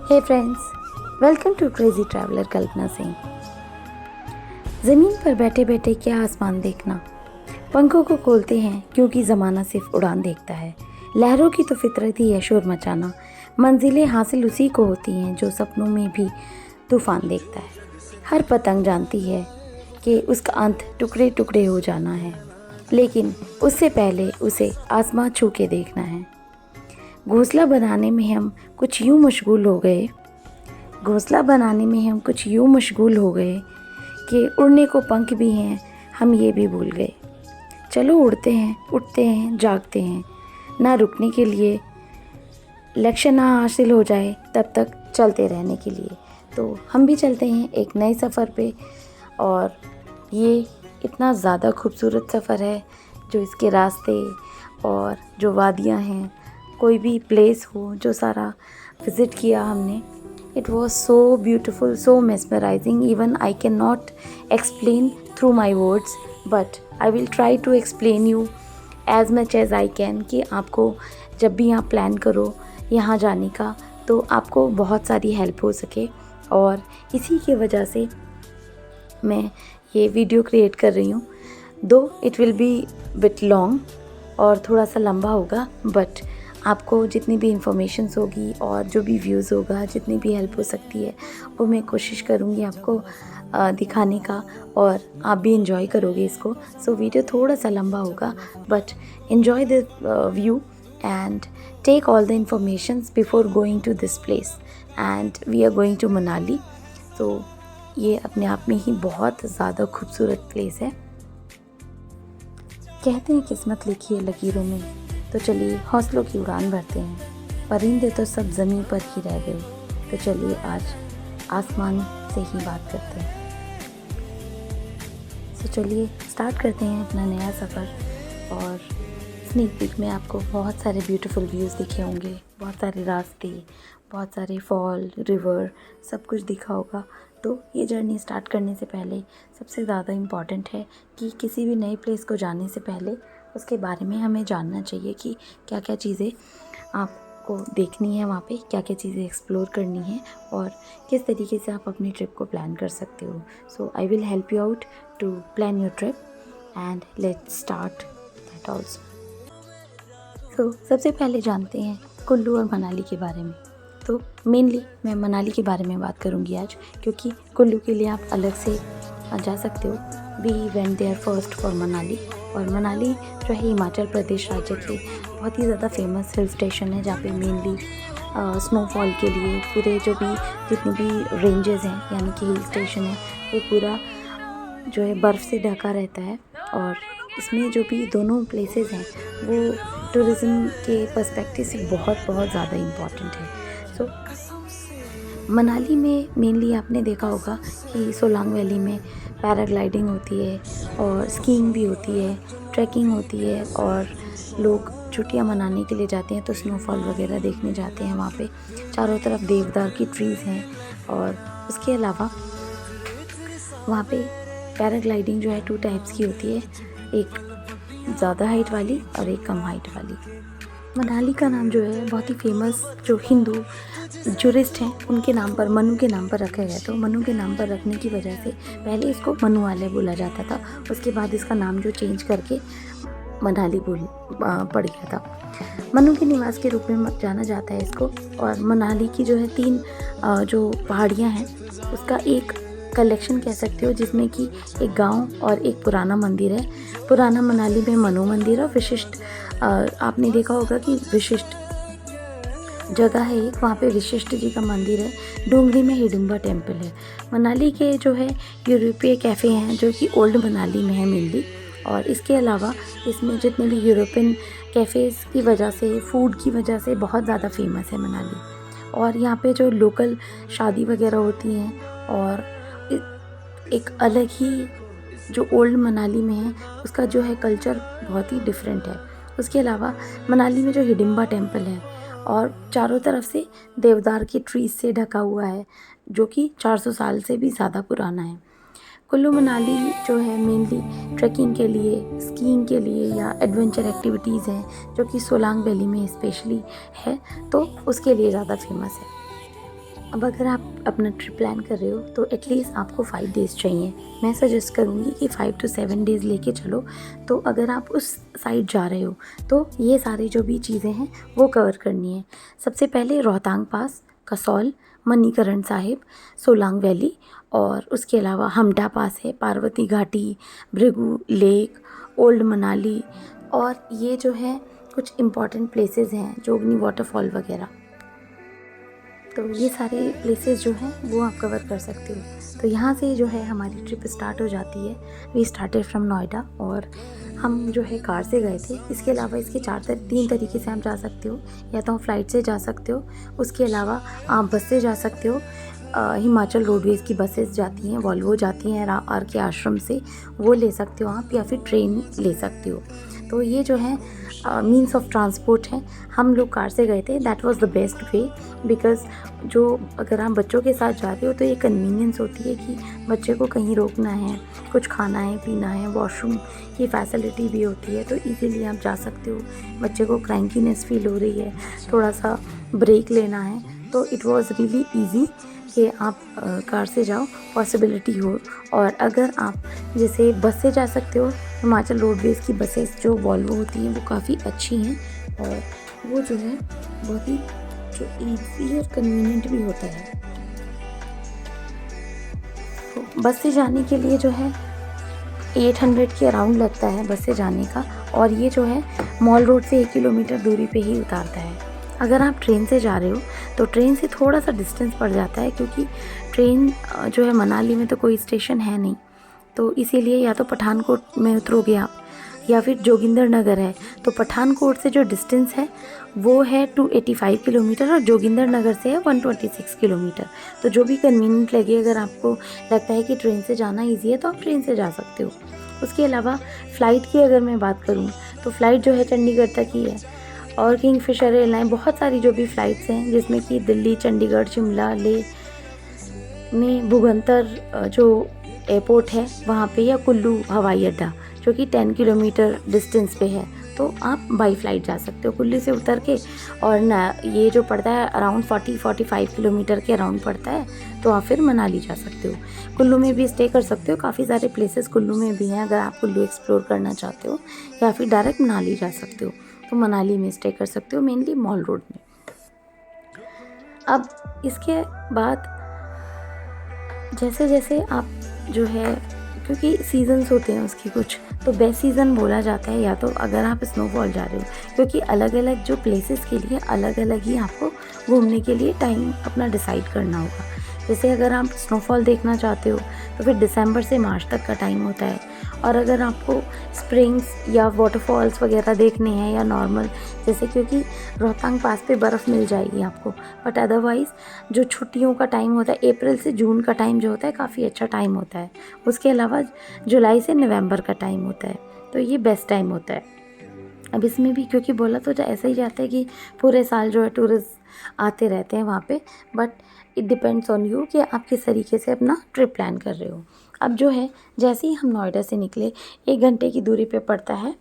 Hey friends, welcome to crazy traveller Kalpana Singh. ज़मीन पर बैठे बैठे क्या आसमान देखना, पंखों को खोलते हैं क्योंकि ज़माना सिर्फ उड़ान देखता है। लहरों की तो फितरत ही है शोर मचाना, मंजिलें हासिल उसी को होती हैं जो सपनों में भी तूफ़ान देखता है। हर पतंग जानती है कि उसका अंत टुकड़े टुकड़े हो जाना है, लेकिन उससे पहले उसे आसमां छू के देखना है। घोंसला बनाने में हम कुछ यूँ मशगूल हो गए कि उड़ने को पंख भी हैं, हम ये भी भूल गए। चलो उड़ते हैं, जागते हैं, ना रुकने के लिए, लक्ष्य ना हासिल हो जाए तब तक चलते रहने के लिए। तो हम भी चलते हैं एक नए सफ़र पे, और ये इतना ज़्यादा खूबसूरत सफ़र है जो इसके रास्ते और जो वादियाँ हैं, कोई भी प्लेस हो जो सारा विज़िट किया हमने, it was so beautiful, so mesmerizing. Even I cannot explain through my words, but I will try to explain you as much as I can कि आपको जब भी यहाँ प्लान करो यहाँ जाने का, तो आपको बहुत सारी हेल्प हो सके। और इसी की वजह से मैं ये वीडियो क्रिएट कर रही हूँ। दो it will be bit long और थोड़ा सा लंबा होगा, बट आपको जितनी भी इंफॉर्मेशंस होगी और जो भी व्यूज़ होगा, जितनी भी हेल्प हो सकती है, वो मैं कोशिश करूँगी आपको दिखाने का, और आप भी इंजॉय करोगे इसको। सो वीडियो थोड़ा सा लंबा होगा, but enjoy the view and take all the informations before going to this place, and we are going to Manali. तो ये अपने आप में ही बहुत ज़्यादा खूबसूरत प्लेस है। कहते हैं किस्मत लिखी है लकीरों में, तो चलिए हौसलों की उड़ान भरते हैं। परिंदे तो सब ज़मीन पर ही रह गए, तो चलिए आज आसमान से ही बात करते हैं। तो चलिए स्टार्ट करते हैं अपना नया सफ़र। और स्नीक पीक में आपको बहुत सारे ब्यूटीफुल व्यूज़ दिखे होंगे, बहुत सारे रास्ते, बहुत सारे फॉल, रिवर, सब कुछ दिखा होगा। तो ये जर्नी स्टार्ट करने से पहले सबसे ज़्यादा इम्पॉर्टेंट है कि किसी भी नए प्लेस को जाने से पहले उसके बारे में हमें जानना चाहिए कि क्या क्या चीज़ें आपको देखनी है वहाँ पे, क्या क्या चीज़ें एक्सप्लोर करनी है, और किस तरीके से आप अपनी ट्रिप को प्लान कर सकते हो। So I will help you out to plan your trip, and let's start that also. तो सबसे पहले जानते हैं कुल्लू और मनाली के बारे में। तो मेनली मैं मनाली के बारे में बात करूँगी आज, क्योंकि कुल्लू के लिए आप अलग से जा सकते हो। We went there first for Manali, और मनाली जो है हिमाचल प्रदेश राज्य के बहुत ही ज़्यादा फेमस हिल स्टेशन है, जहाँ पे मेनली स्नोफॉल के लिए पूरे जितने भी रेंजेस हैं, यानी कि हिल स्टेशन है, वो पूरा जो है बर्फ़ से ढका रहता है। और इसमें जो भी दोनों प्लेसेस हैं वो टूरिज़्म के पर्सपेक्टिव से बहुत बहुत ज़्यादा इम्पॉर्टेंट है। सो मनाली में मेनली आपने देखा होगा कि सोलांग वैली में पैराग्लाइडिंग होती है, और स्कीइंग भी होती है, ट्रैकिंग होती है, और लोग छुट्टियां मनाने के लिए जाते हैं तो स्नोफॉल वगैरह देखने जाते हैं। वहाँ पे चारों तरफ देवदार की ट्रीज़ हैं, और उसके अलावा वहाँ पे पैराग्लाइडिंग जो है 2 टाइप्स की होती है, एक ज़्यादा हाइट वाली और एक कम हाइट वाली। मनाली का नाम जो है बहुत ही फेमस जो हिंदू जूरिस्ट हैं उनके नाम पर, मनु के नाम पर रखा गया। तो मनु के नाम पर रखने की वजह से पहले इसको मनुवाले बोला जाता था, उसके बाद इसका नाम जो चेंज करके मनाली पड़ गया था। मनु के निवास के रूप में जाना जाता है इसको। और मनाली की जो है 3 जो पहाड़ियाँ हैं उसका एक कलेक्शन कह सकते हो, जिसमें कि एक गांव और एक पुराना मंदिर है। पुराना मनाली में मनु मंदिर, और विशिष्ट आपने देखा होगा कि विशिष्ट जगह है एक, वहाँ पे विशिष्ट जी का मंदिर है। डोंगरी में हिडिंबा टेम्पल है। मनाली के जो है यूरोपीय कैफ़े हैं जो कि ओल्ड मनाली में है मेनली, और इसके अलावा इसमें जितने भी यूरोपियन कैफ़ेज़ की वजह से, फूड की वजह से बहुत ज़्यादा फेमस है मनाली। और यहाँ पे जो लोकल शादी वगैरह होती हैं, और एक अलग ही जो ओल्ड मनाली में है उसका जो है कल्चर बहुत ही डिफरेंट है। उसके अलावा मनाली में जो हिडिंबा टेम्पल है, और चारों तरफ से देवदार की ट्रीज से ढका हुआ है, जो कि 400 साल से भी ज़्यादा पुराना है। कुल्लू मनाली जो है मेनली ट्रैकिंग के लिए, स्कीइंग के लिए, या एडवेंचर एक्टिविटीज़ हैं जो कि सोलांग वैली में स्पेशली है, तो उसके लिए ज़्यादा फेमस है। अब अगर आप अपना ट्रिप प्लान कर रहे हो तो एटलीस्ट आपको 5 डेज़ चाहिए। मैं सजेस्ट करूँगी कि 5 to 7 डेज़ लेके चलो। तो अगर आप उस साइड जा रहे हो तो ये सारी जो भी चीज़ें हैं वो कवर करनी है। सबसे पहले रोहतांग पास, कसौल, मणिकरण साहिब, सोलांग वैली और उसके अलावा हमटा पास है, पार्वती घाटी, भृगु लेक, ओल्ड मनाली और ये जो है कुछ इम्पॉर्टेंट प्लेसेस हैं, जोगनी वाटरफॉल वगैरह। तो ये सारे प्लेसेस जो हैं वो आप कवर कर सकते हो। तो यहाँ से जो है हमारी ट्रिप स्टार्ट हो जाती है। वी स्टार्टेड फ्रॉम नोएडा और हम जो है कार से गए थे। इसके अलावा इसके 3 तरीके से आप जा सकते हो। या तो फ्लाइट से जा सकते हो, उसके अलावा आप बस से जा सकते हो। हिमाचल रोडवेज़ की बसेस जाती हैं, वॉल्वो जाती हैं आर के आश्रम से, वो ले सकते हो आप, या फिर ट्रेन ले सकते हो। तो ये जो है मीन्स ऑफ ट्रांसपोर्ट है। हम लोग कार से गए थे। That was the best way because जो अगर आप बच्चों के साथ जा रहे हो तो ये कन्वीनियंस होती है कि बच्चे को कहीं रोकना है, कुछ खाना है, पीना है, वॉशरूम की फैसिलिटी भी होती है, तो इजीली आप जा सकते हो। बच्चे को क्रैंकीनेस फील हो रही है, थोड़ा सा ब्रेक लेना है, तो इट वाज रियली ईजी कि आप कार से जाओ, पॉसिबिलिटी हो। और अगर आप जैसे बस से जा सकते हो, हिमाचल रोडवेज़ की बसेस जो वॉल्वो होती हैं वो काफ़ी अच्छी हैं और वो जो है बहुत ही जो ईजी और कन्वीनियंट भी होता है। तो बस से जाने के लिए जो है 800 के अराउंड लगता है बस से जाने का, और ये जो है मॉल रोड से 1 किलोमीटर दूरी पे ही उतारता है। अगर आप ट्रेन से जा रहे हो तो ट्रेन से थोड़ा सा डिस्टेंस पड़ जाता है, क्योंकि ट्रेन जो है मनाली में तो कोई स्टेशन है नहीं, तो इसीलिए या तो पठानकोट में उतरोगे आप या फिर जोगिंदर नगर है। तो पठानकोट से जो डिस्टेंस है वो है 285 किलोमीटर और जोगिंदर नगर से है 126 किलोमीटर। तो जो भी कन्वीनियंट लगे, अगर आपको लगता है कि ट्रेन से जाना ईजी है तो आप ट्रेन से जा सकते हो। उसके अलावा फ़्लाइट की अगर मैं बात करूँ तो फ़्लाइट जो है चंडीगढ़ तक ही है, और किंगफिशर एयरलाइन, बहुत सारी जो भी फ़्लाइट्स हैं जिसमें कि दिल्ली, चंडीगढ़, शिमला, लेह में भुवंतर जो एयरपोर्ट है वहाँ पे, या कुल्लू हवाई अड्डा जो कि 10 किलोमीटर डिस्टेंस पे है, तो आप बाई फ़्लाइट जा सकते हो कुल्लू से उतर के। और ना ये जो पड़ता है अराउंड 40-45 किलोमीटर के अराउंड पड़ता है, तो आप फिर मनाली जा सकते हो। कुल्लू में भी स्टे कर सकते हो, काफ़ी सारे प्लेसेस कुल्लू में भी हैं अगर आप कुल्लू एक्सप्लोर करना चाहते हो, या फिर डायरेक्ट मनाली जा सकते हो, तो मनाली में स्टे कर सकते हो, मेनली मॉल रोड में। अब इसके बाद जैसे जैसे आप जो है, क्योंकि सीज़न्स होते हैं उसकी कुछ, तो बेस्ट सीज़न बोला जाता है या तो अगर आप स्नोफॉल जा रहे हो, क्योंकि अलग अलग जो प्लेसेस के लिए अलग अलग ही आपको घूमने के लिए टाइम अपना डिसाइड करना होगा। जैसे अगर आप स्नोफॉल देखना चाहते हो तो फिर दिसंबर से मार्च तक का टाइम होता है, और अगर आपको स्प्रिंग्स या वाटरफॉल्स वगैरह देखने हैं या नॉर्मल, जैसे क्योंकि रोहतांग पास पे बर्फ़ मिल जाएगी आपको, बट अदरवाइज़ जो छुट्टियों का टाइम होता है अप्रैल से जून का टाइम जो होता है काफ़ी अच्छा टाइम होता है। उसके अलावा जुलाई से नवंबर का टाइम होता है, तो ये बेस्ट टाइम होता है। अब इसमें भी क्योंकि बोला तो ऐसा ही जाता है कि पूरे साल जो है टूरिस्ट आते रहते हैं वहाँ पे, but it depends on you कि आप किस तरीके से अपना ट्रिप प्लान कर रहे हो। अब जो है जैसे ही हम नोएडा से निकले 1 घंटे की दूरी पे पड़ता है,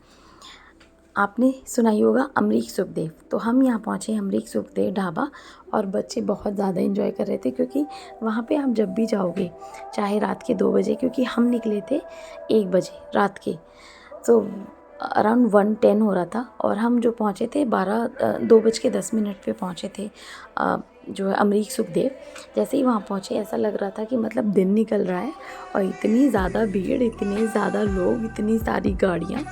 आपने सुना ही होगा अमरीक सुखदेव। तो हम यहाँ पहुँचे अमरीक सुखदेव ढाबा, और बच्चे बहुत ज़्यादा एंजॉय कर रहे थे, क्योंकि वहाँ पे आप जब भी जाओगे, चाहे रात के 2 बजे, क्योंकि हम निकले थे 1 बजे रात के, तो अराउंड 1:10 हो रहा था, और हम जो पहुँचे थे 2:10 पे पहुँचे थे जो है अमरीक सुखदेव। जैसे ही वहाँ पहुँचे ऐसा लग रहा था कि मतलब दिन निकल रहा है, और इतनी ज़्यादा भीड़, इतने ज़्यादा लोग, इतनी सारी गाड़ियाँ।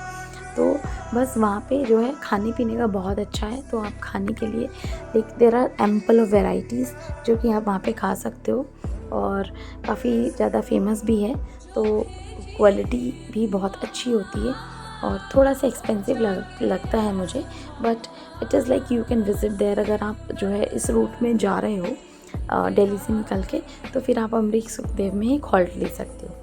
तो बस वहाँ पे जो है खाने पीने का बहुत अच्छा है, तो आप खाने के लिए there are ample of varieties जो कि आप वहाँ पे खा सकते हो, और काफ़ी ज़्यादा फेमस भी है, तो क्वालिटी भी बहुत अच्छी होती है, और थोड़ा सा एक्सपेंसिव लगता है मुझे, but it is like you can visit there. अगर आप जो है इस रूट में जा रहे हो दिल्ली से निकल के, तो फिर आप अमरीक सुखदेव में एक हॉल्ट ले सकते हो।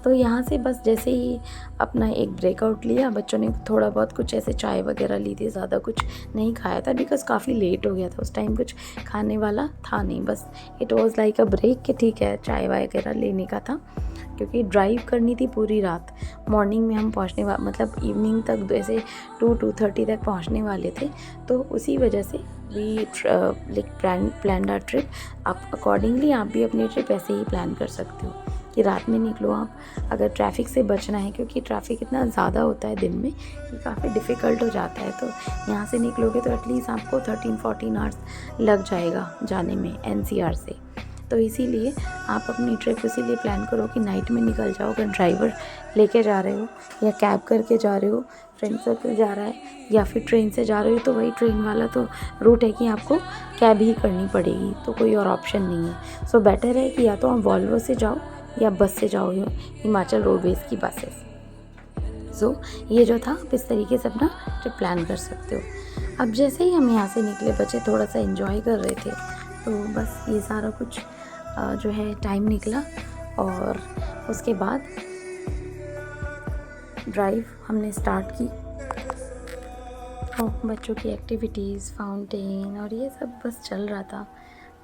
तो यहाँ से बस जैसे ही अपना एक ब्रेकआउट लिया, बच्चों ने थोड़ा बहुत कुछ ऐसे चाय वगैरह ली थी, ज़्यादा कुछ नहीं खाया था बिकॉज़ काफ़ी लेट हो गया था, उस टाइम कुछ खाने वाला था नहीं, बस it was like a break कि ठीक है चाय वगैरह लेने का था। क्योंकि ड्राइव करनी थी पूरी रात। मॉर्निंग में हम पहुँचने मतलब इवनिंग तक ऐसे 2-2:30 तक पहुँचने वाले थे। तो उसी वजह से वी प्लान आवर ट्रिप। आप अकॉर्डिंगली आप भी अपनी ट्रिप ऐसे ही प्लान कर सकते हो कि रात में निकलो आप, अगर ट्रैफिक से बचना है, क्योंकि ट्रैफिक इतना ज़्यादा होता है दिन में कि काफ़ी डिफ़िकल्ट हो जाता है। तो यहाँ से निकलोगे तो एटलीस्ट आपको 13-14 आवर्स लग जाएगा जाने में NCR से। तो इसीलिए आप अपनी ट्रिप इसीलिए प्लान करो कि नाइट में निकल जाओ। अगर ड्राइवर लेके जा रहे हो या कैब करके जा रहे हो, फ्रेंड सर्कल जा रहा है या फिर ट्रेन से जा रहे हो, तो वही ट्रेन वाला तो रूट है कि आपको कैब ही करनी पड़ेगी, तो कोई और ऑप्शन नहीं है। सो बेटर है कि या तो आप वॉल्वो से जाओ या बस से जाओ, हिमाचल रोडवेज़ की बसेस। सो ये जो था आप इस तरीके से अपना ट्रिप प्लान कर सकते हो। अब जैसे ही हम यहाँ से निकले, बच्चे थोड़ा सा एंजॉय कर रहे थे, तो बस ये सारा कुछ जो है टाइम निकला और उसके बाद ड्राइव हमने स्टार्ट की। और बच्चों की एक्टिविटीज़, फाउंटेन और ये सब बस चल रहा था।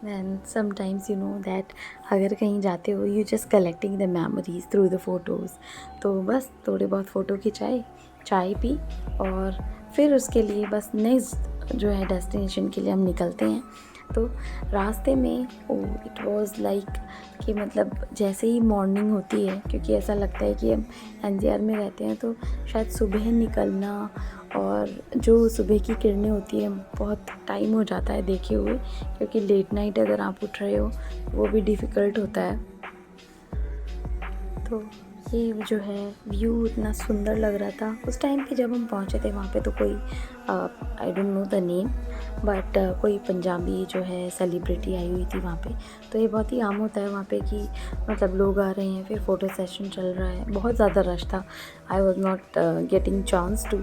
Then sometimes you know that अगर कहीं जाते हो you just collecting the memories through the photos. तो बस थोड़े बहुत फ़ोटो खिंचाए, चाय पी और फिर उसके लिए बस नेक्स्ट जो है डेस्टिनेशन के लिए हम निकलते हैं। तो रास्ते में इट वाज लाइक कि मतलब जैसे ही मॉर्निंग होती है, क्योंकि ऐसा लगता है कि हम NCR में रहते हैं तो शायद सुबह निकलना और जो सुबह की किरणें होती हैं बहुत टाइम हो जाता है देखे हुए, क्योंकि लेट नाइट अगर आप उठ रहे हो वो भी डिफ़िकल्ट होता है। तो ये जो है व्यू इतना सुंदर लग रहा था उस टाइम पे जब हम पहुँचे थे वहाँ पे। तो कोई I don't know the name but कोई पंजाबी जो है सेलिब्रिटी आई हुई थी वहाँ पे। तो ये बहुत ही आम होता है वहाँ पे कि मतलब लोग आ रहे हैं, फिर फ़ोटो सेशन चल रहा है, बहुत ज़्यादा रश था। I was not getting chance to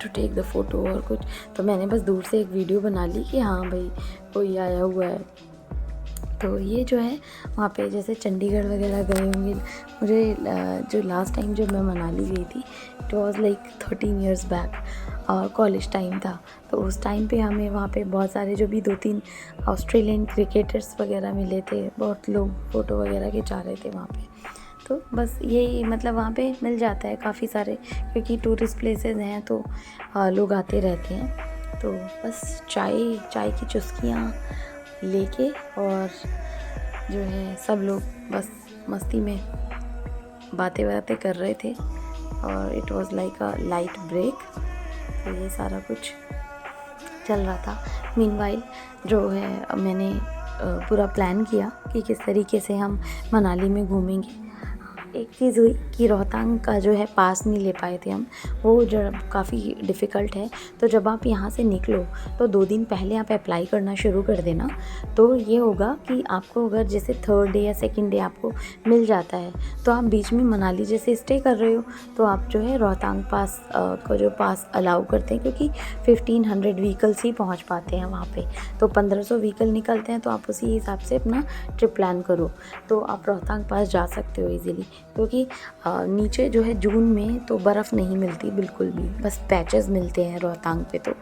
take the photo और कुछ, तो मैंने बस दूर से एक वीडियो बना ली कि हाँ भाई कोई आया हुआ है। तो ये जो है वहाँ पे जैसे चंडीगढ़ वगैरह गए होंगे, मुझे जो लास्ट टाइम जब मैं मनाली गई थी it was like 13 years back, college time था। तो उस टाइम पे हमें वहाँ पे बहुत सारे जो भी 2-3 ऑस्ट्रेलियन क्रिकेटर्स वगैरह मिले थे, बहुत लोग फ़ोटो वगैरह खिंचा रहे थे वहाँ पे। तो बस यही मतलब वहाँ पे मिल जाता है काफ़ी सारे, क्योंकि टूरिस्ट प्लेसेस हैं तो लोग आते रहते हैं। तो बस चाय की चुस्कियाँ लेके और जो है सब लोग बस मस्ती में बातें कर रहे थे और it was like a light break. तो ये सारा कुछ चल रहा था। मीनवाइल जो है मैंने पूरा प्लान किया कि किस तरीके से हम मनाली में घूमेंगे। एक चीज़ हुई कि रोहतांग का जो है पास नहीं ले पाए थे हम, वो जो काफ़ी डिफ़िकल्ट है। तो जब आप यहाँ से निकलो तो 2 दिन पहले आप अप्लाई करना शुरू कर देना। तो ये होगा कि आपको अगर जैसे 3rd डे या 2nd डे आपको मिल जाता है तो आप बीच में मनाली जैसे स्टे कर रहे हो तो आप जो है रोहतांग पास को जो पास अलाउ करते हैं, क्योंकि 1500 व्हीकल्स ही पहुँच पाते हैं वहाँ पे। तो 1500 व्हीकल निकलते हैं, तो आप उसी हिसाब से अपना ट्रिप प्लान करो तो आप रोहतांग पास जा सकते हो ईज़िली। क्योंकि नीचे जो है जून में तो बर्फ़ नहीं मिलती बिल्कुल भी, बस पैचेस मिलते हैं रोहतांग पे। तो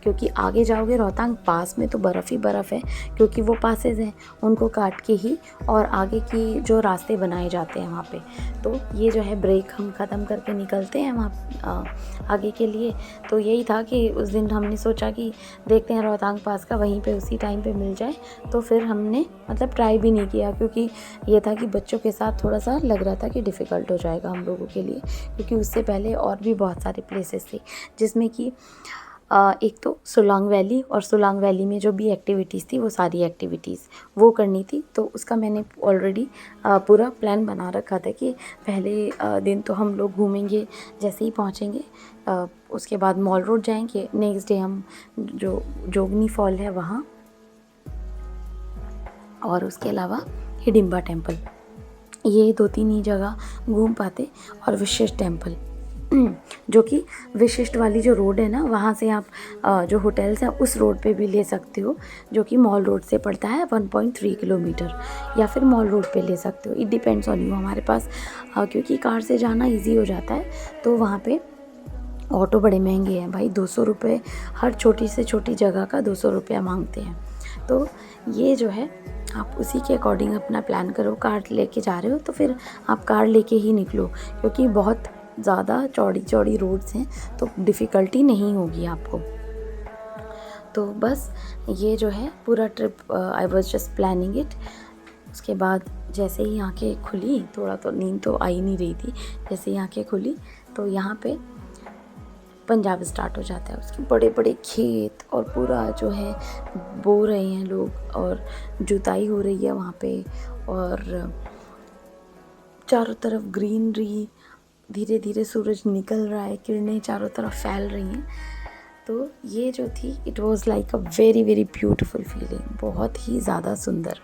क्योंकि आगे जाओगे रोहतांग पास में तो बर्फ़ ही बर्फ़ है, क्योंकि वो पासेज हैं उनको काट के ही और आगे की जो रास्ते बनाए जाते हैं वहाँ पे। तो ये जो है ब्रेक हम ख़त्म करके निकलते हैं वहाँ आगे के लिए। तो यही था कि उस दिन हमने सोचा कि देखते हैं रोहतांग पास का वहीं पे उसी टाइम पे मिल जाए। तो फिर हमने मतलब ट्राई भी नहीं किया, क्योंकि ये था कि बच्चों के साथ थोड़ा सा लग रहा था कि डिफ़िकल्ट हो जाएगा हम लोगों के लिए, क्योंकि उससे पहले और भी बहुत सारे प्लेसेस थे जिसमें कि एक तो सोलांग वैली, और सोलांग वैली में जो भी एक्टिविटीज़ थी वो सारी एक्टिविटीज़ वो करनी थी। तो उसका मैंने ऑलरेडी पूरा प्लान बना रखा था कि पहले दिन तो हम लोग घूमेंगे, जैसे ही पहुँचेंगे उसके बाद मॉल रोड जाएंगे, नेक्स्ट डे हम जो जोगनी फॉल है वहाँ, और उसके अलावा हिडिंबा टेम्पल, ये 2-3 ही जगह घूम पाते। और विशिष्ट टेम्पल जो कि विशिष्ट वाली जो रोड है ना, वहाँ से आप जो होटल्स हैं उस रोड पे भी ले सकते हो, जो कि मॉल रोड से पड़ता है 1.3 किलोमीटर, या फिर मॉल रोड पे ले सकते हो। It depends on you. हमारे पास क्योंकि कार से जाना इजी हो जाता है, तो वहाँ पे ऑटो बड़े महंगे हैं भाई, 200 रुपये हर छोटी से छोटी जगह का 200 रुपया मांगते हैं। तो ये जो है आप उसी के अकॉर्डिंग अपना प्लान करो। कार लेके जा रहे हो तो फिर आप कार लेके ही निकलो, क्योंकि बहुत ज़्यादा चौड़ी चौड़ी रोड्स हैं तो डिफ़िकल्टी नहीं होगी आपको। तो बस ये जो है पूरा trip I was just planning it. उसके बाद जैसे ही आँखें खुली, थोड़ा तो नींद तो आ ही नहीं रही थी, जैसे ही आँखें खुली तो यहाँ पे पंजाब स्टार्ट हो जाता है। उसके बड़े बड़े खेत और पूरा जो है बो रहे हैं लोग और जुताई हो रही है वहाँ पे, और चारों तरफ ग्रीनरी, धीरे धीरे सूरज निकल रहा है, किरणें चारों तरफ फैल रही हैं। तो ये जो थी, it was like a very very beautiful feeling, बहुत ही ज़्यादा सुंदर।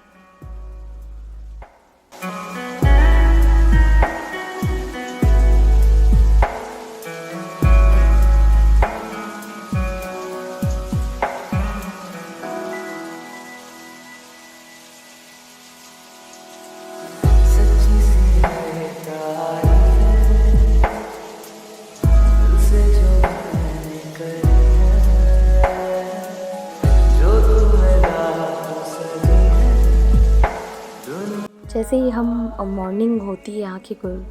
जैसे ही हम मॉर्निंग होती है, आँखें खुल,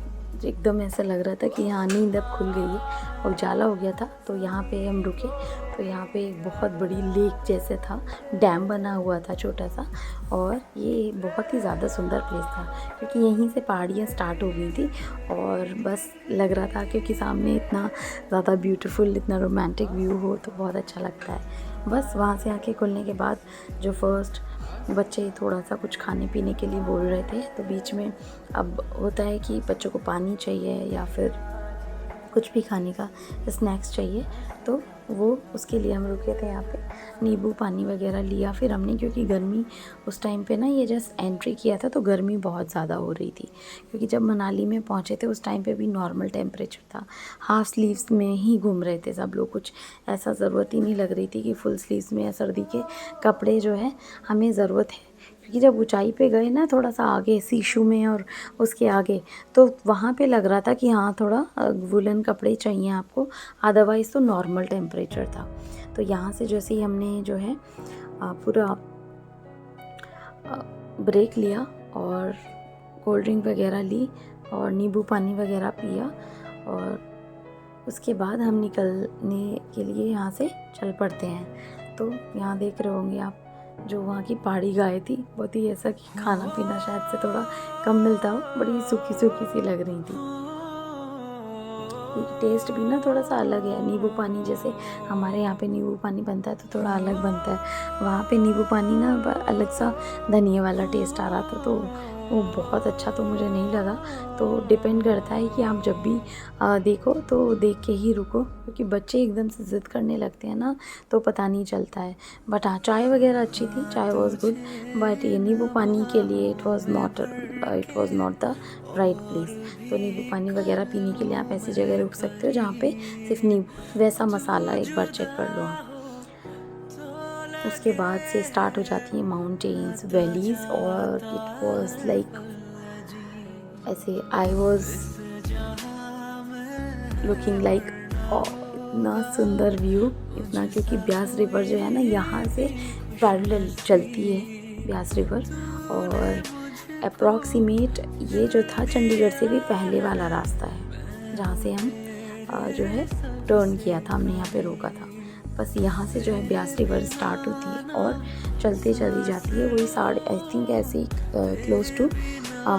एकदम ऐसा लग रहा था कि हाँ नींद अब खुल गई है, उजाला हो गया था। तो यहाँ पे हम रुके, तो यहाँ पे एक बहुत बड़ी लेक जैसे था, डैम बना हुआ था छोटा सा, और ये बहुत ही ज़्यादा सुंदर प्लेस था क्योंकि यहीं से पहाड़ियाँ स्टार्ट हो गई थी। और बस लग रहा था क्योंकि सामने इतना ज़्यादा ब्यूटीफुल, इतना रोमांटिक व्यू हो तो बहुत अच्छा लगता है। बस वहाँ से आँखें खुलने के बाद जो फर्स्ट बच्चे थोड़ा सा कुछ खाने पीने के लिए बोल रहे थे, तो बीच में अब होता है कि बच्चों को पानी चाहिए या फिर कुछ भी खाने का स्नैक्स चाहिए, तो वो उसके लिए हम रुके थे यहाँ पे, नींबू पानी वगैरह लिया। फिर हमने, क्योंकि गर्मी उस टाइम पे ना, ये जस्ट एंट्री किया था तो गर्मी बहुत ज़्यादा हो रही थी, क्योंकि जब मनाली में पहुँचे थे उस टाइम पे भी नॉर्मल टेम्परेचर था। हाफ़ स्लीव्स में ही घूम रहे थे सब लोग, कुछ ऐसा ज़रूरत ही नहीं लग रही थी कि फुल स्लीव्स में या सर्दी के कपड़े जो है हमें ज़रूरत है, क्योंकि जब ऊंचाई पे गए ना, थोड़ा सा आगे सीशू में और उसके आगे, तो वहाँ पे लग रहा था कि हाँ थोड़ा वुलन कपड़े चाहिए आपको, अदरवाइज़ तो नॉर्मल टेम्परेचर था। तो यहाँ से जैसे ही हमने जो है पूरा ब्रेक लिया और कोल्ड ड्रिंक वगैरह ली और नींबू पानी वगैरह पिया, और उसके बाद हम निकलने के लिए यहाँ से चल पड़ते हैं। तो यहाँ देख रहे होंगे आप, जो वहाँ की पहाड़ी गाय थी, बहुत ही ऐसा कि खाना पीना शायद से थोड़ा कम मिलता हो, बड़ी सूखी सूखी सी लग रही थी। टेस्ट भी ना थोड़ा सा अलग है। नींबू पानी जैसे हमारे यहाँ पे नींबू पानी बनता है तो थोड़ा अलग बनता है, वहाँ पे नींबू पानी ना अलग सा धनिए वाला टेस्ट आ रहा था, तो वो बहुत अच्छा तो मुझे नहीं लगा। तो डिपेंड करता है कि आप जब भी देखो तो देख के ही रुको, क्योंकि बच्चे एकदम से ज़िद करने लगते हैं ना, तो पता नहीं चलता है। बट हाँ, चाय वगैरह अच्छी थी, चाय वॉज गुड, बट ये नींबू पानी के लिए it was not the right place. तो नींबू पानी वगैरह पीने के लिए आप ऐसी जगह रुक सकते हो जहाँ पे सिर्फ नींबू, वैसा मसाला एक बार चेक कर लो आप। उसके बाद से स्टार्ट हो जाती हैं माउंटेन्स, वैलीज़, और इट वाज लाइक ऐसे आई वाज लुकिंग लाइक, इतना सुंदर व्यू, इतना, क्योंकि ब्यास रिवर जो है ना यहाँ से पैरेलल चलती है ब्यास रिवर, और अप्रॉक्सीमेट ये जो था चंडीगढ़ से भी पहले वाला रास्ता है जहाँ से हम जो है टर्न किया था, हमने यहाँ पे रोका था। बस यहाँ से जो है ब्यास रिवर स्टार्ट होती है और चलते चली जाती है, वही आई थिंक ऐसे ही क्लोज टू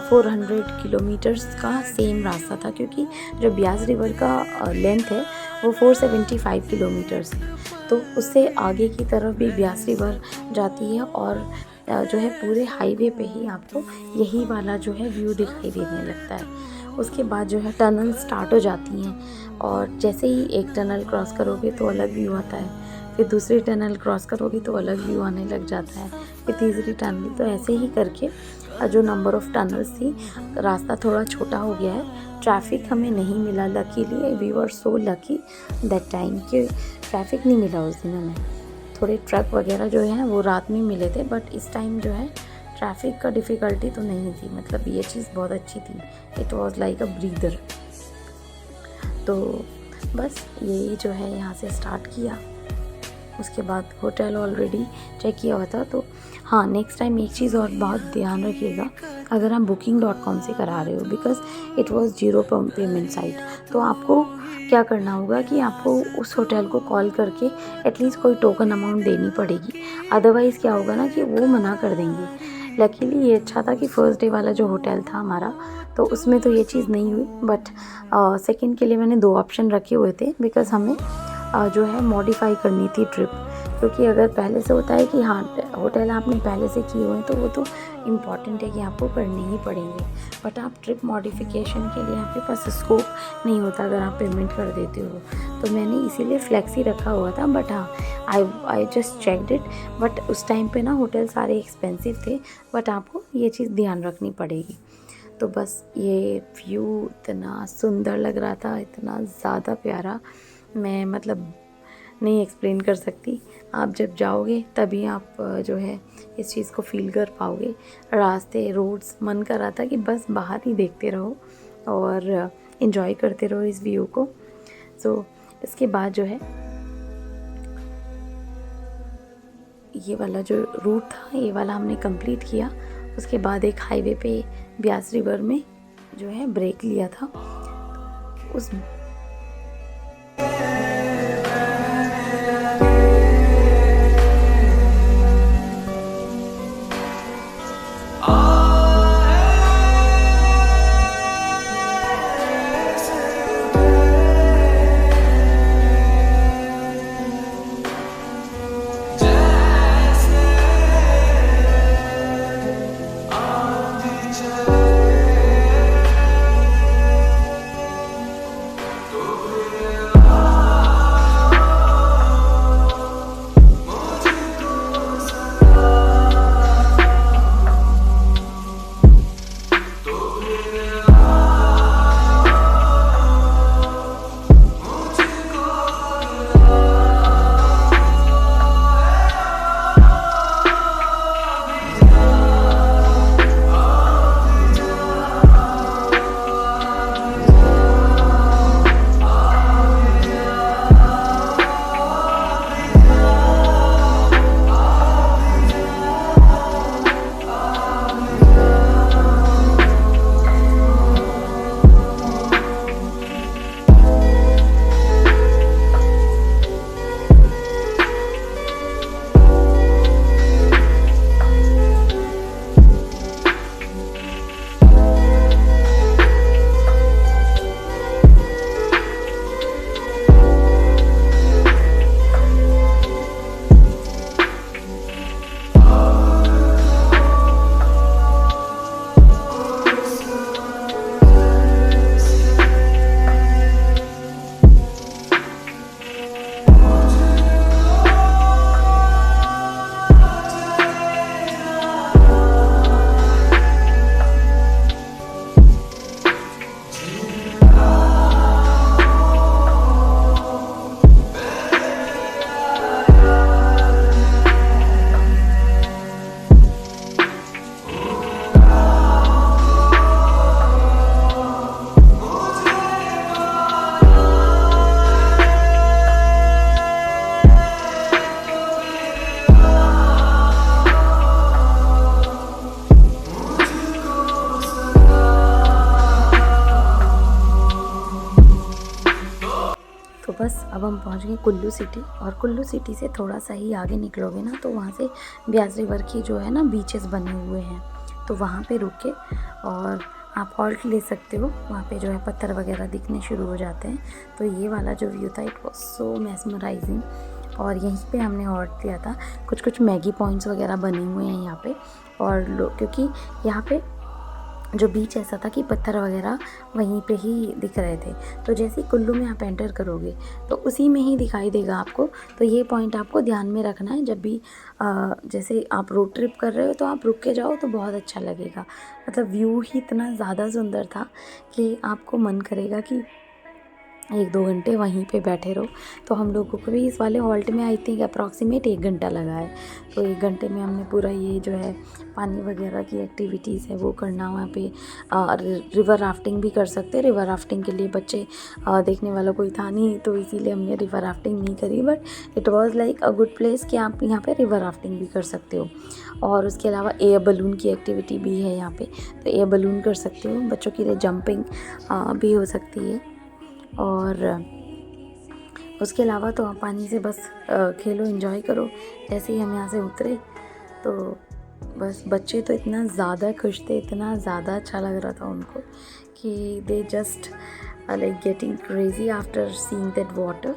400 किलोमीटर्स का सेम रास्ता था, क्योंकि जो ब्यास रिवर का लेंथ है वो 475 किलोमीटर्स है। तो उससे आगे की तरफ भी ब्यास रिवर जाती है, और जो है पूरे हाईवे पे ही आपको यही वाला जो है व्यू दिखाई देने लगता है। उसके बाद जो है टनल स्टार्ट हो जाती हैं, और जैसे ही एक टनल क्रॉस करोगे तो अलग व्यू आता है, फिर दूसरी टनल क्रॉस करोगे तो अलग व्यू आने लग जाता है, फिर तीसरी टनल, तो ऐसे ही करके जो नंबर ऑफ़ टनल्स थी, रास्ता थोड़ा छोटा हो गया है। ट्रैफिक हमें नहीं मिला, luckily we were so lucky that time कि ट्रैफिक नहीं मिला उस दिन हमें। थोड़े ट्रक वगैरह जो है वो रात में मिले थे, बट इस टाइम जो है ट्रैफिक का डिफ़िकल्टी तो नहीं थी, मतलब ये चीज़ बहुत अच्छी थी, it was like a breather. तो बस यही जो है यहाँ से स्टार्ट किया, उसके बाद होटल ऑलरेडी चेक किया हुआ था। तो हाँ, नेक्स्ट टाइम एक चीज़ और बहुत ध्यान रखिएगा, अगर आप booking.com से करा रहे हो, because it was zero payment site, तो आपको क्या करना होगा कि आपको उस होटल को कॉल करके एटलीस्ट कोई टोकन अमाउंट देनी पड़ेगी। अदरवाइज़ क्या होगा ना कि वो मना कर देंगे। लकीली ये अच्छा था कि फर्स्ट डे वाला जो होटल था हमारा, तो उसमें तो ये चीज़ नहीं हुई। बट सेकंड के लिए मैंने 2 ऑप्शन रखे हुए थे, बिकॉज़ हमें जो है मॉडिफ़ाई करनी थी ट्रिप। क्योंकि अगर पहले से होता है कि हाँ, होटल आपने पहले से किए हुए हैं, तो वो तो इम्पॉर्टेंट है कि आपको करने ही पड़ेंगे। बट आप ट्रिप मॉडिफिकेशन के लिए आपके पास स्कोप नहीं होता अगर आप पेमेंट कर देते हो। तो मैंने इसीलिए फ्लेक्सी रखा हुआ था। बट हाँ, I just checked it. But उस टाइम पे ना होटल सारे एक्सपेंसिव थे, बट आपको ये चीज़ ध्यान रखनी पड़ेगी। तो बस ये व्यू इतना सुंदर लग रहा था, इतना ज़्यादा प्यारा, मैं मतलब नहीं एक्सप्लेन कर सकती। आप जब जाओगे तभी आप जो है इस चीज़ को फ़ील कर पाओगे। रास्ते, रोड्स, मन कर रहा था कि बस बाहर ही देखते रहो और एंजॉय करते रहो इस व्यू को। सो इसके बाद जो है ये वाला जो रूट था, ये वाला हमने कंप्लीट किया। उसके बाद एक हाईवे पे ब्यास रिवर में जो है ब्रेक लिया था। उस तो बस अब हम पहुंच गए कुल्लू सिटी। और कुल्लू सिटी से थोड़ा सा ही आगे निकलोगे ना, तो वहाँ से ब्यास रिवर की जो है ना बीचेस बने हुए हैं, तो वहाँ पे रुक के और आप हॉल्ट ले सकते हो। वहाँ पे जो है पत्थर वगैरह दिखने शुरू हो जाते हैं। तो ये वाला जो व्यू था, इट वाज सो मेस्मराइजिंग। और यहीं पे हमने हॉल्ट लिया था। कुछ मैगी पॉइंट्स वगैरह बने हुए हैं यहाँ पे। और क्योंकि यहाँ पे जो बीच ऐसा था कि पत्थर वगैरह वहीं पे ही दिख रहे थे, तो जैसे ही कुल्लू में आप एंटर करोगे तो उसी में ही दिखाई देगा आपको। तो ये पॉइंट आपको ध्यान में रखना है जब भी जैसे आप रोड ट्रिप कर रहे हो तो आप रुक के जाओ तो बहुत अच्छा लगेगा। मतलब व्यू ही इतना ज़्यादा सुंदर था कि आपको मन करेगा कि 1-2 घंटे वहीं पे बैठे रहो। तो हम लोगों को भी इस वाले हॉल्ट में आई थिंक अप्रॉक्सीमेट 1 घंटा लगा है। तो 1 घंटे में हमने पूरा ये जो है पानी वगैरह की एक्टिविटीज़ है वो करना। वहाँ पे रिवर राफ्टिंग भी कर सकते हैं। रिवर राफ्टिंग के लिए बच्चे देखने वाला कोई था नहीं, तो इसीलिए हमने रिवर राफ्टिंग नहीं करी, but it was like a good place कि आप यहाँ पे रिवर राफ्टिंग भी कर सकते हो। और उसके अलावा एयर बलून की एक्टिविटी भी है यहाँ पे, तो एयर बलून कर सकते हो। बच्चों के लिए जंपिंग भी हो सकती है। और उसके अलावा तो आप पानी से बस खेलो, एंजॉय करो। जैसे ही हम यहाँ से उतरे तो बस बच्चे तो इतना ज़्यादा खुश थे, इतना ज़्यादा अच्छा लग रहा था उनको कि they just like getting crazy after seeing that water.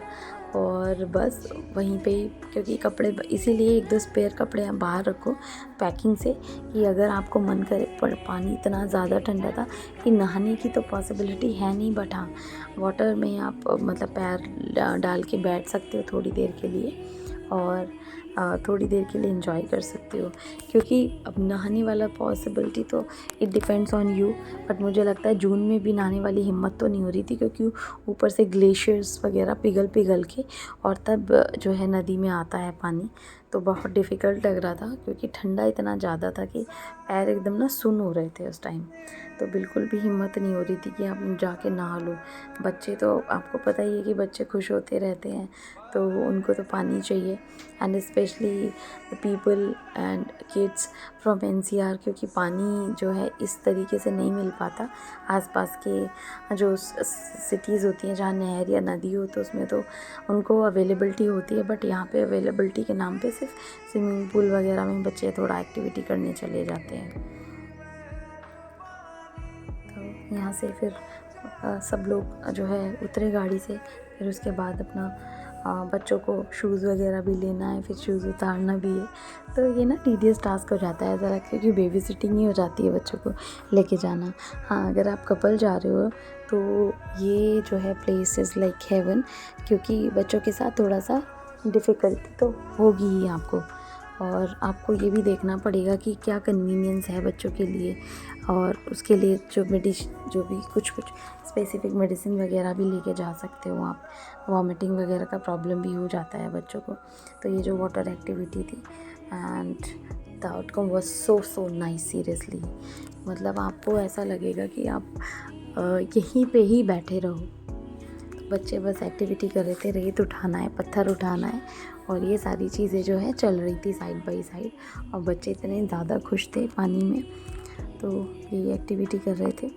और बस वहीं पे, क्योंकि कपड़े इसीलिए 1-2 स्पेयर कपड़े आप बाहर रखो पैकिंग से, कि अगर आपको मन करे। पर पानी इतना ज़्यादा ठंडा था कि नहाने की तो पॉसिबिलिटी है नहीं, बट हाँ वाटर में आप मतलब पैर डाल के बैठ सकते हो थोड़ी देर के लिए, और थोड़ी देर के लिए एंजॉय कर सकते हो। क्योंकि अब नहाने वाला पॉसिबिलिटी तो it depends on you, but मुझे लगता है जून में भी नहाने वाली हिम्मत तो नहीं हो रही थी, क्योंकि ऊपर से ग्लेशियर्स वगैरह पिघल के और तब जो है नदी में आता है पानी, तो बहुत डिफ़िकल्ट लग रहा था, क्योंकि ठंडा इतना ज़्यादा था कि पैर एकदम ना सुन्न हो रहे थे उस टाइम। तो बिल्कुल भी हिम्मत नहीं हो रही थी कि आप जाके नहा लो। बच्चे तो आपको पता ही है कि बच्चे खुश होते रहते हैं, तो उनको तो पानी चाहिए। And specially the people and kids from NCR, क्योंकि पानी जो है इस तरीके से नहीं मिल पाता। आसपास के जो सिटीज़ होती हैं जहाँ नहर या नदी हो, तो उसमें तो उनको अवेलेबिलिटी होती है, बट यहाँ पे अवेलेबिलिटी के नाम पे सिर्फ स्विमिंग पूल वगैरह में बच्चे थोड़ा एक्टिविटी करने चले जाते हैं। तो यहाँ से फिर सब लोग जो है उतरे गाड़ी से। फिर उसके बाद अपना बच्चों को शूज़ वगैरह भी लेना है, फिर शूज़ उतारना भी है। तो ये ना टीडियस टास्क हो जाता है ज़रा, क्योंकि बेबी सिटिंग ही हो जाती है बच्चों को लेके जाना। हाँ, अगर आप कपल जा रहे हो तो ये जो है प्लेस इज़ लाइक हेवन, क्योंकि बच्चों के साथ थोड़ा सा डिफ़िकल्टी तो होगी ही आपको। और आपको ये भी देखना पड़ेगा कि क्या कन्वीनियंस है बच्चों के लिए, और उसके लिए जो भी कुछ स्पेसिफ़िक मेडिसिन वगैरह भी लेके जा सकते हो आप। वॉमिटिंग वगैरह का प्रॉब्लम भी हो जाता है बच्चों को। तो ये जो वाटर एक्टिविटी थी, and the outcome was so nice seriously. मतलब आपको ऐसा लगेगा कि आप यहीं पे ही बैठे रहो। तो बच्चे बस एक्टिविटी कर रहे थे, रेत उठाना है, पत्थर उठाना है, और ये सारी चीज़ें जो है चल रही थी साइड बाय साइड। और बच्चे इतने ज़्यादा खुश थे पानी में, तो ये एक्टिविटी कर रहे थे।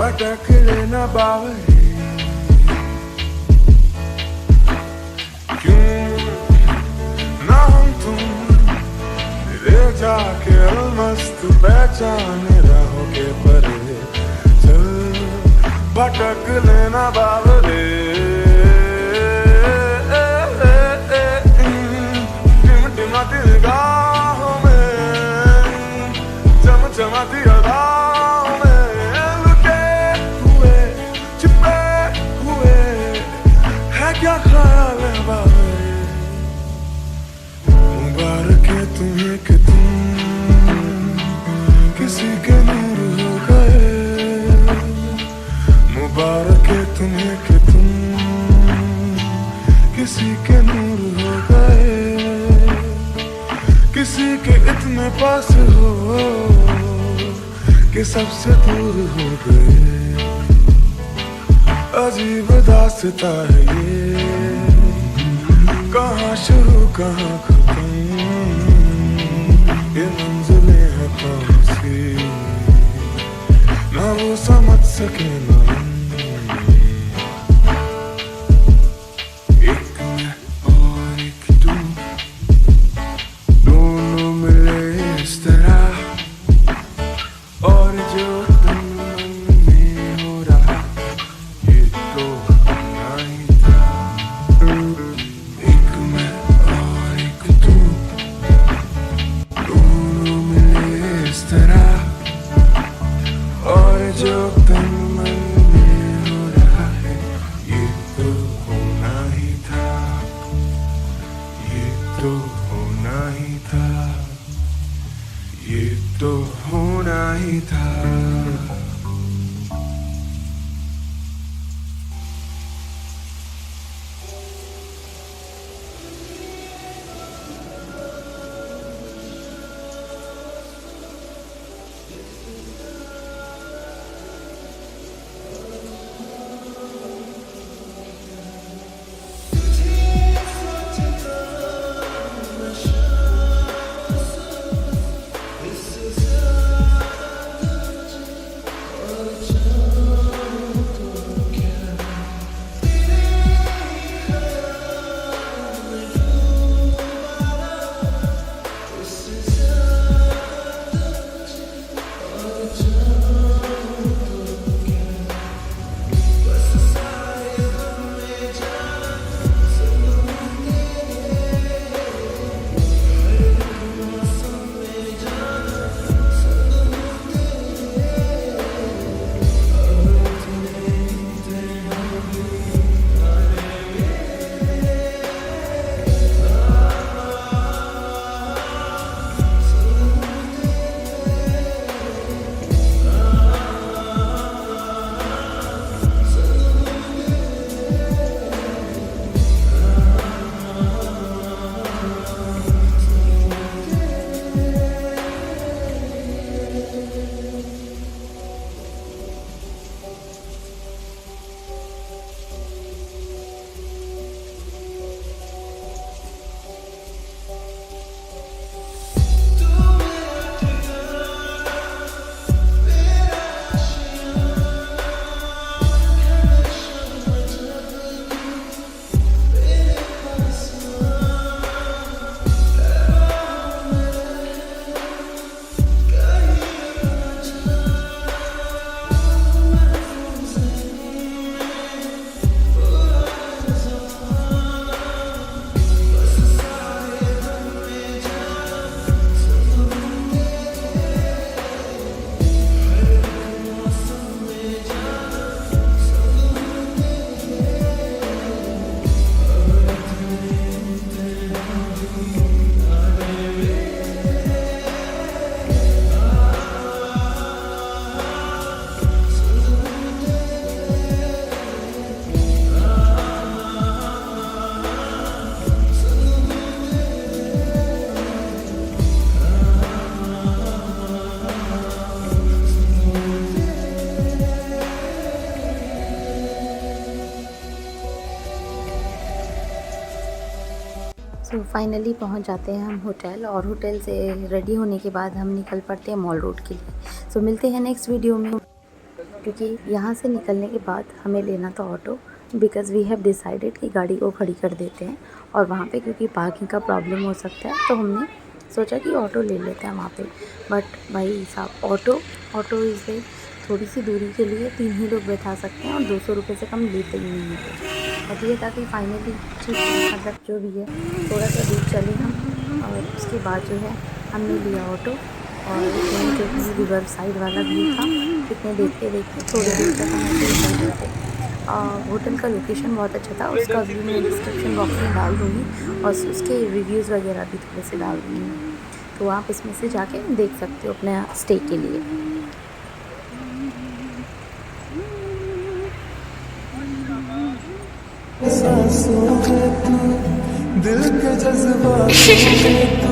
भटक लेना बावरी क्यों ना हम तुम ले जाके अलमस्त पहचाने रहोगे परे चल भटक लेना बावरी टिमटिमाती निगाहों में चमचमाती अदाओं में लुके हुए छिपे हुए है क्या ख्याल है बाबे मुबारक है तुम्हें कि तुम किसी के नूर हो गए मुबारक है तुम्हें कि तुम किसी के नूर हो गए किसी के इतने पास हो कि सबसे दूर हो गए अजीब दास्तां है ये कहाँ शुरू कहाँ खत्म ये मंजिलें हैं कौन सी ना वो समझ सके ना एक मैं और एक तू दोनों मिले इस तरह और जो तन मन में हो रहा ये तो होना ही था एक मैं और एक तू दोनों मिले इस तरह और जो तन मन में हो रहा है ये तो होना ही था ये तो होना ही था ये तो होना ही था सो फाइनली पहुंच जाते हैं हम होटल, और होटल से रेडी होने के बाद हम निकल पड़ते हैं मॉल रोड के लिए। सो मिलते हैं नेक्स्ट वीडियो में। क्योंकि यहाँ से निकलने के बाद हमें लेना था auto, because we have decided कि गाड़ी को खड़ी कर देते हैं और वहाँ पे क्योंकि पार्किंग का प्रॉब्लम हो सकता है, तो हमने सोचा कि ऑटो ले लेते हैं वहाँ पे। बट भाई साहब ऑटो इज़ लाइक थोड़ी सी दूरी के लिए 3 ही लोग बैठा सकते हैं और 200 रुपये से कम लेते ही नहीं है। और ये था कि फाइनली ठीक है, मतलब जो भी है थोड़ा सा दूर चले हम और उसके बाद जो है हमने लिया ऑटो। और जो कि रिवर साइड वाला व्यू था, इतने देखते देखते थोड़ी देर तक हम ऐसे निकल गए थे। होटल का लोकेशन बहुत अच्छा था, उसका व्यू मैं डिस्क्रिप्शन बॉक्स में डाल दूँगी और उसके रिव्यूज़ वगैरह भी थोड़े से डाल दूँगी, तो आप इसमें से जाके देख सकते हो अपने स्टे के लिए। सांसों में तू, दिल के जज्बातों में तू।